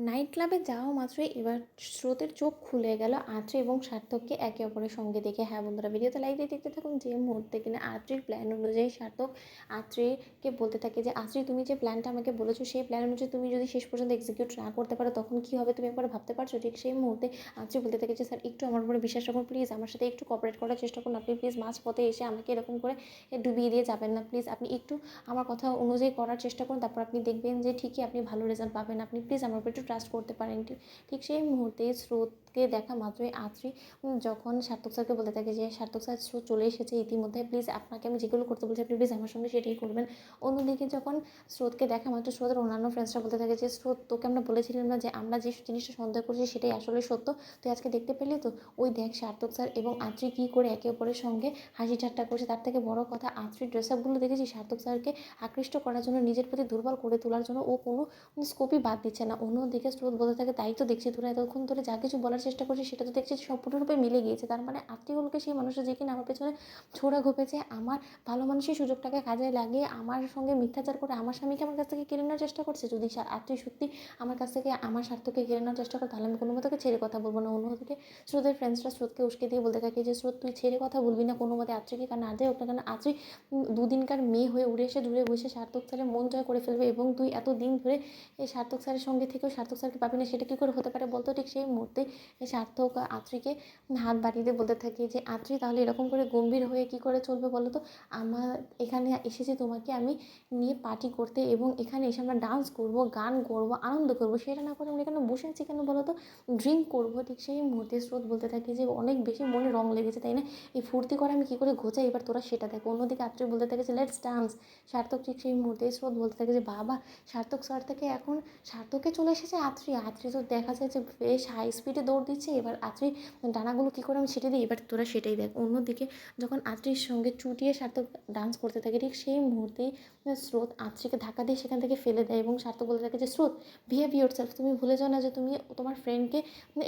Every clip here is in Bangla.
নাইট ক্লাবে যাওয়া মাত্রই এবার স্রোতের চোখ খুলে গেল আঁচড়ি এবং সার্থককে একে অপরের সঙ্গে দেখে। হ্যাঁ বন্ধুরা, ভিডিওতে লাইক দিয়ে দেখতে থাকুন। যে মুহূর্তে কিনা আঁচড়ির প্ল্যান অনুযায়ী সার্থক আঁচড়িকে বলতে থাকে যে আঁচড়ি, তুমি যে প্ল্যানটা আমাকে বলেছো সেই প্ল্যান অনুযায়ী তুমি যদি শেষ পর্যন্ত এক্সিকিউট না করতে পারো তখন কী হবে তুমি একবার ভাবতে পারছো? ঠিক সেই মুহূর্তে আঁচড়ি বলতে থাকে যে স্যার একটু আমার উপরে বিশ্বাস রাখুন প্লিজ, আমার সাথে একটু কোঅপারেট করার চেষ্টা করুন। আপনি প্লিজ মাঝ পথে এসে আমাকে এরকম করে ডুবিয়ে দিয়ে যাবেন না প্লিজ। আপনি একটু আমার কথা অনুযায়ী করার চেষ্টা করুন, তারপর আপনি দেখবেন যে ঠিকই আপনি ভালো রেজাল্ট পাবেন। আপনি প্লিজ আমার উপর একটু ট্রাস্ট করতে পারেন। ঠিক সেই মুহূর্তে স্রোতকে দেখা মাত্রই আঁচড়ি যখন সার্থক স্যারকে বলতে থাকে যে সার্থক স্যার, স্রোত চলে এসেছে ইতিমধ্যে, প্লিজ আপনাকে আমি যেগুলো করতে বলছি আপনি প্লিজ আমার সঙ্গে সেটাই করবেন। অন্যদিকে যখন স্রোতকে দেখা মাত্র স্রোতের অন্যান্য ফ্রেন্ডসরা বলতে থাকে যে স্রোত, তোকে আমরা বলেছিলাম না যে আমরা যে জিনিসটা সন্দেহ করছি সেটাই আসলে সত্য, তুই আজকে দেখতে পেলি তো? ওই দেখ সার্থক স্যার এবং আঁচড়ি কী করে একে অপরের সঙ্গে হাসি ঠাট্টা করছে। তার থেকে বড় কথা, আঁচড়ির ড্রেস আপগুলো দেখেছি সার্থক স্যারকে আকৃষ্ট করার জন্য, নিজের প্রতি দুর্বল করে তোলার জন্য ও কোনো স্কোপই বাদ দিচ্ছে না। অন্যদিকে স্রোত বলতে থাকে, তাই তো দেখছি তোরা এতক্ষণ ধরে যা কিছু বলার চেষ্টা করছিস সেটা তো দেখছি সম্পূর্ণরূপে মিলে গিয়েছে। তার মানে আত্মীয়গুলোকে সেই মানুষটা যে কিনা আমার পেছনে ছোড়া ঘুপেছে, আমার ভালো মানুষের সুযোগটাকে কাজে লাগিয়ে আমার সঙ্গে মিথ্যাচার করে আমার স্বামীকে আমার কাছ থেকে কেড়ে নেওয়ার চেষ্টা করছে। যদি আত্মীয় সত্যি আমার কাছ থেকে আমার স্বার্থকে কেড়ে নেওয়ার চেষ্টা করে তাহলে আমি কোনো মতে ছেড়ে কথা বলবো না। অন্যদিকে স্রোতের ফ্রেন্ডসরা স্রোতকে উস্কে দিয়ে বলতে থাকে যে স্রোত, তুই ছেড়ে কথা বলবি না কোনো মতে আত্মীয়কে, কারণ আর যাই হোক না কেন আত্মীয় দুদিনকার মেয়ে হয়ে উড়ে এসে দূরে বসে সার্থক স্যারের মন জয় করে ফেলবে এবং তুই এত দিন ধরে এই সার্থক স্যারের সঙ্গে থেকেও সার্থক স্যারকে পাবি না, সেটা কী করে হতে পারে বলতো? ঠিক সেই মুহূর্তে সার্থক আঁচড়িকে হাত বাড়িয়ে দিয়ে বলতে থাকে যে আঁচড়ি, তাহলে এরকম করে গম্ভীর হয়ে কী করে চলবে বলো তো? আমার এখানে এসেছি তোমাকে আমি নিয়ে পার্টি করতে এবং এখানে এসে আমরা ডান্স করবো, গান করবো, আনন্দ করবো, সেটা না করে আমরা এখানে বসে আছি কেন বলো তো? ড্রিঙ্ক করবো। ঠিক সেই মুহূর্তে স্রোত বলতে থাকে যে অনেক বেশি মনে রং লেগেছে তাই না? এই ফুর্তি করে আমি কী করে ঘোচাই, এবার তোরা সেটা দেখো। অন্যদিকে আঁচড়ি বলতে থাকে যে লেটস ডান্স। সার্থক ঠিক সেই মুহূর্তে স্রোত বলতে থাকে যে বাবা, সার্থক স্যার থেকে এখন সার্থকে চলে এসেছে আঁচড়ি। আঁচড়ি তো দেখা যায় যে বেশ হাই স্পিডে দৌড় দিচ্ছে, এবার আঁচড়ি ডানাগুলো কী করে আমি ছেটে দিই, এবার তোরা সেটাই দেখ। অন্যদিকে যখন আঁচড়ির সঙ্গে চুটিয়ে সার্থক ডান্স করতে থাকে ঠিক সেই মুহূর্তেই স্রোত আঁচড়িকে ধাক্কা দিয়ে সেখান থেকে ফেলে দেয় এবং সার্থক বলতে থাকে যে স্রোত, বিহেভ ইয়োর সেলফ, তুমি ভুলে যাও না যে তুমি তোমার ফ্রেন্ডকে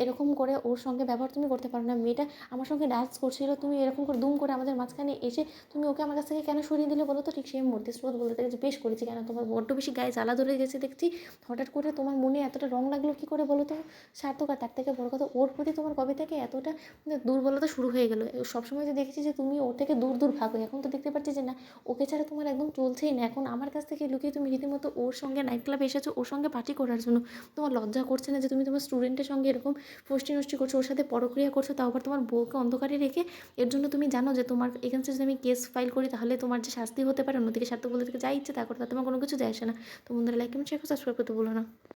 এরকম করে ওর সঙ্গে ব্যবহার তুমি করতে পারো না। মেয়েটা আমার সঙ্গে ডান্স করছিল, তুমি এরকম করে দুম করে আমাদের মাঝখানে এসে তুমি ওকে আমার কাছ থেকে কেন সরিয়ে দিলে বলো তো? ঠিক সেই মুহূর্তে স্রোত বলতে থাকে যে বেশ করেছি, কেন তোমার বড্ড বেশি গায়ে জ্বালা ধরে গেছে দেখছি, হঠাৎ করে তোমার মনে এতটা রং লাগলো কী করে বলো তো সার্থক? আর তার থেকে বড় কথা, ওর প্রতি তোমার কবে থেকে এতটা দুর্বলতা শুরু হয়ে গেলো? সবসময় তো দেখেছি যে তুমি ওর থেকে দূর দূর ভাগো, এখন তো দেখতে পাচ্ছি যে না, ওকে ছাড়া তোমার একদম চলছেই না। এখন আমার কাছ থেকে লুকিয়ে তুমি রীতিমতো ওর সঙ্গে নাইট ক্লাবে এসেছো ওর সঙ্গে পার্টি করার জন্য। তোমার লজ্জা করছে না যে তুমি তোমার স্টুডেন্টের সঙ্গে এরকম ফষ্টি নষ্টি করছো, ওর সাথে পরক্রিয়া করছো, তাও আবার তোমার বউকে অন্ধকারে রেখে? এর জন্য তুমি জানো যে তোমার এগেন্সে যদি আমি কেস ফাইল করি তাহলে তোমার যে শাস্তি হতে পারে। অন্যদিকে সার্থক বলে থেকে যা ইচ্ছে তা করো, তাতে তোমার কোনো কিছু যায় আসে না। তো বন্ধুরা, লাইক কমেন্ট শেয়ার সাবস্ক্রাইব করতে ভুলো না।